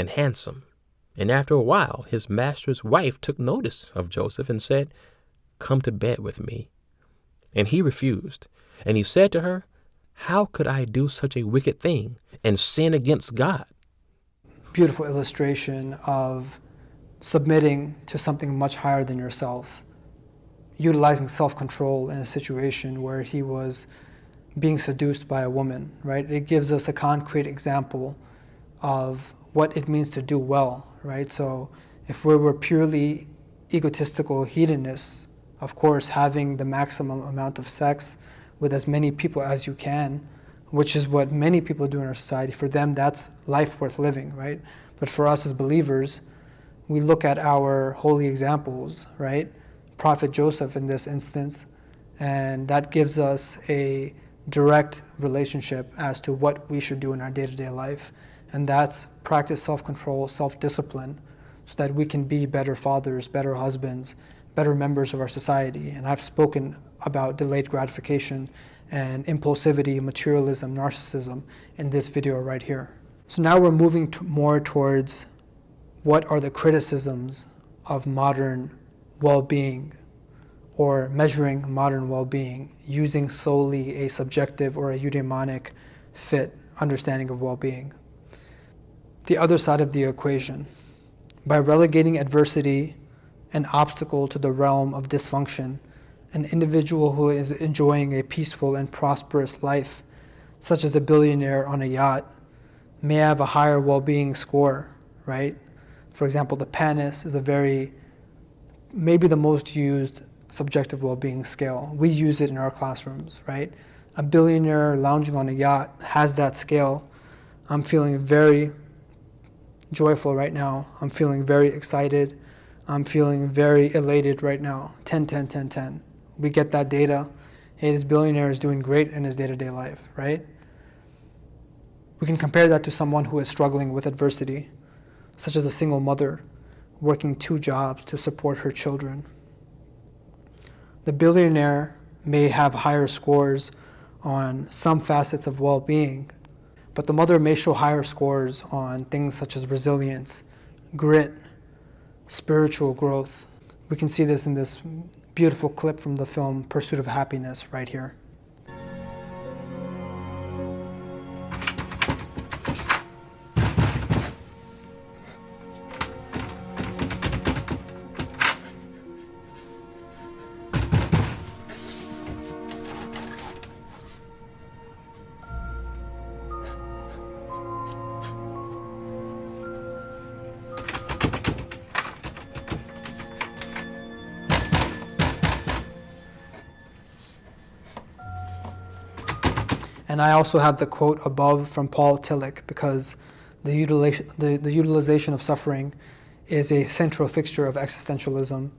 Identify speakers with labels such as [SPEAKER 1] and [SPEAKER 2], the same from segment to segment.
[SPEAKER 1] and handsome. And after a while, his master's wife took notice of Joseph and said, "Come to bed with me." And he refused. And he said to her, "How could I do such a wicked thing and sin against God?"
[SPEAKER 2] Beautiful illustration of submitting to something much higher than yourself, utilizing self-control in a situation where he was being seduced by a woman, right? It gives us a concrete example of what it means to do well, right? So if we were purely egotistical hedonists, of course, having the maximum amount of sex with as many people as you can, which is what many people do in our society, for them that's life worth living, right? But for us as believers, we look at our holy examples, right? Prophet Joseph in this instance, and that gives us a direct relationship as to what we should do in our day-to-day life. And that's practice self-control, self-discipline, so that we can be better fathers, better husbands, better members of our society. And I've spoken about delayed gratification and impulsivity, materialism, narcissism in this video right here. So now we're moving more towards what are the criticisms of modern well-being, or measuring modern well-being using solely a subjective or a eudaimonic fit understanding of well-being. The other side of the equation, by relegating adversity and obstacle to the realm of dysfunction, an individual who is enjoying a peaceful and prosperous life, such as a billionaire on a yacht, may have a higher well-being score, right? For example, the PANIS is maybe the most used subjective well-being scale. We use it in our classrooms, right? A billionaire lounging on a yacht has that scale. I'm feeling very joyful right now. I'm feeling very excited. I'm feeling very elated right now. 10, 10, 10, 10. We get that data. Hey, this billionaire is doing great in his day-to-day life, right? We can compare that to someone who is struggling with adversity, such as a single mother working 2 jobs to support her children. The billionaire may have higher scores on some facets of well-being, but the mother may show higher scores on things such as resilience, grit, spiritual growth. We can see this in this beautiful clip from the film Pursuit of Happiness right here. And I also have the quote above from Paul Tillich, because the utilization of suffering is a central fixture of existentialism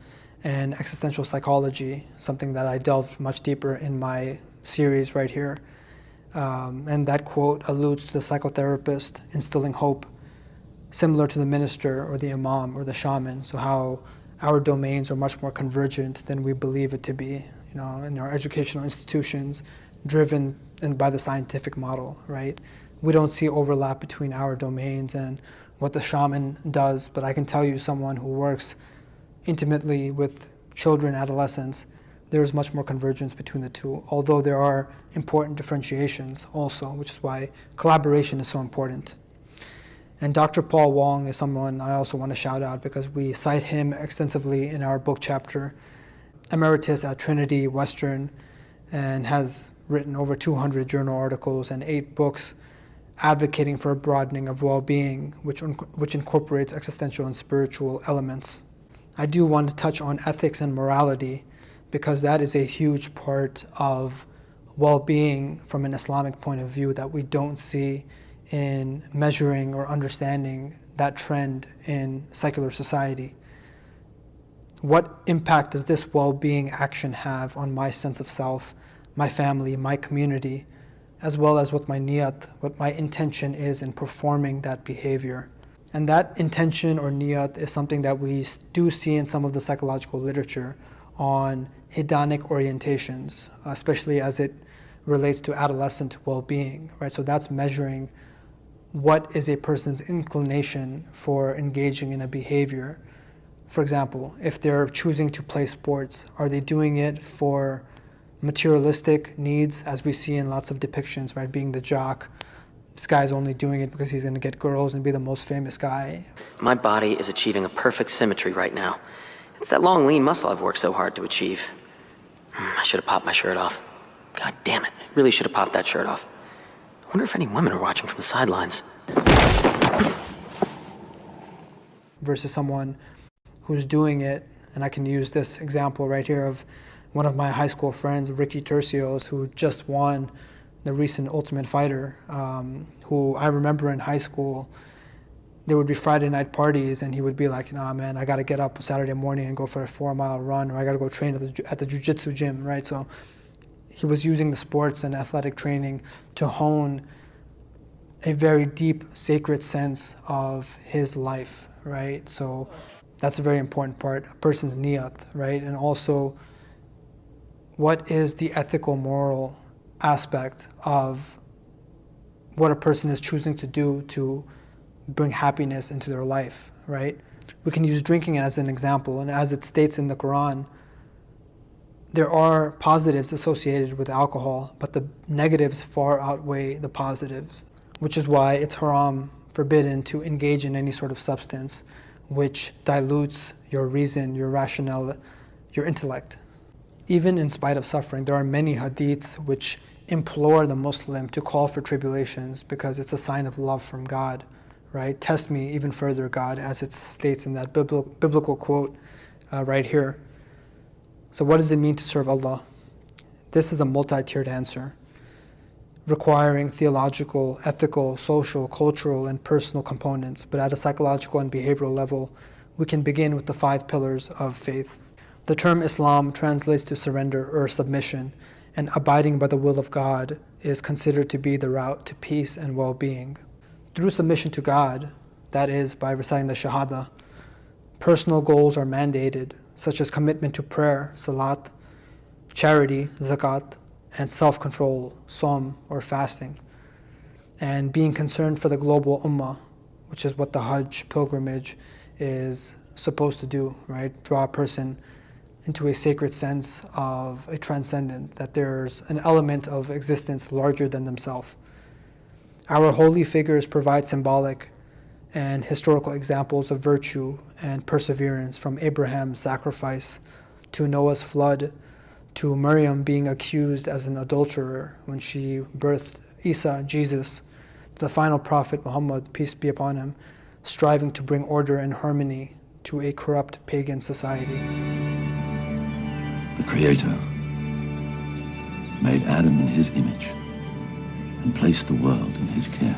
[SPEAKER 2] and existential psychology, something that I delved much deeper in my series right here. And that quote alludes to the psychotherapist instilling hope, similar to the minister or the imam or the shaman, so how our domains are much more convergent than we believe it to be, in our educational institutions, driven by the scientific model, right? We don't see overlap between our domains and what the shaman does, but I can tell you, someone who works intimately with children, adolescents, there is much more convergence between the two, although there are important differentiations also, which is why collaboration is so important. And Dr. Paul Wong is someone I also want to shout out, because we cite him extensively in our book chapter, emeritus at Trinity Western, and has written over 200 journal articles and 8 books advocating for a broadening of well-being, which incorporates existential and spiritual elements. I do want to touch on ethics and morality, because that is a huge part of well-being from an Islamic point of view that we don't see in measuring or understanding that trend in secular society. What impact does this well-being action have on my sense of self, my family, my community, as well as what my niyat, what my intention is in performing that behavior? And that intention or niyat is something that we do see in some of the psychological literature on hedonic orientations, especially as it relates to adolescent well-being, right? So that's measuring what is a person's inclination for engaging in a behavior. For example, if they're choosing to play sports, are they doing it for materialistic needs, as we see in lots of depictions, right? Being the jock. This guy's only doing it because he's going to get girls and be the most famous guy.
[SPEAKER 3] My body is achieving a perfect symmetry right now. It's that long, lean muscle I've worked so hard to achieve. I should have popped my shirt off. God damn it. Really should have popped that shirt off. I wonder if any women are watching from the sidelines.
[SPEAKER 2] Versus someone who's doing it, and I can use this example right here of one of my high school friends, Ricky Tercios, who just won the recent Ultimate Fighter, who I remember in high school, there would be Friday night parties, and he would be like, nah, man, I got to get up Saturday morning and go for a 4-mile run, or I got to go train at the jiu-jitsu gym, right? So he was using the sports and athletic training to hone a very deep, sacred sense of his life, right? So that's a very important part, a person's niyat, right? And also, what is the ethical, moral aspect of what a person is choosing to do to bring happiness into their life, right? We can use drinking as an example, and as it states in the Quran, there are positives associated with alcohol, but the negatives far outweigh the positives, which is why it's haram, forbidden, to engage in any sort of substance which dilutes your reason, your rationale, your intellect. Even in spite of suffering, there are many hadiths which implore the Muslim to call for tribulations because it's a sign of love from God, right? Test me even further, God, as it states in that biblical quote right here. So what does it mean to serve Allah? This is a multi-tiered answer, requiring theological, ethical, social, cultural, and personal components. But at a psychological and behavioral level, we can begin with the 5 pillars of faith. The term Islam translates to surrender or submission, and abiding by the will of God is considered to be the route to peace and well-being. Through submission to God, that is, by reciting the Shahada, personal goals are mandated, such as commitment to prayer, salat, charity, zakat, and self-control, som, or fasting, and being concerned for the global ummah, which is what the Hajj pilgrimage is supposed to do, right? Draw a person into a sacred sense of a transcendent, that there's an element of existence larger than themselves. Our holy figures provide symbolic and historical examples of virtue and perseverance, from Abraham's sacrifice to Noah's flood, to Maryam being accused as an adulterer when she birthed Isa, Jesus, to the final prophet Muhammad, peace be upon him, striving to bring order and harmony to a corrupt pagan society.
[SPEAKER 4] The Creator made Adam in his image and placed the world in his care.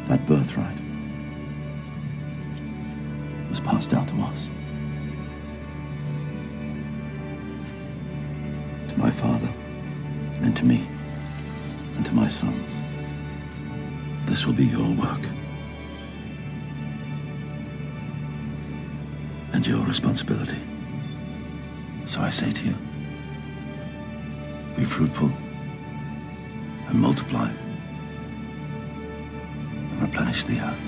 [SPEAKER 4] That birthright was passed down to us. To my father, and to me, and to my sons. This will be your work. And your responsibility. So I say to you, be fruitful and multiply and replenish the earth.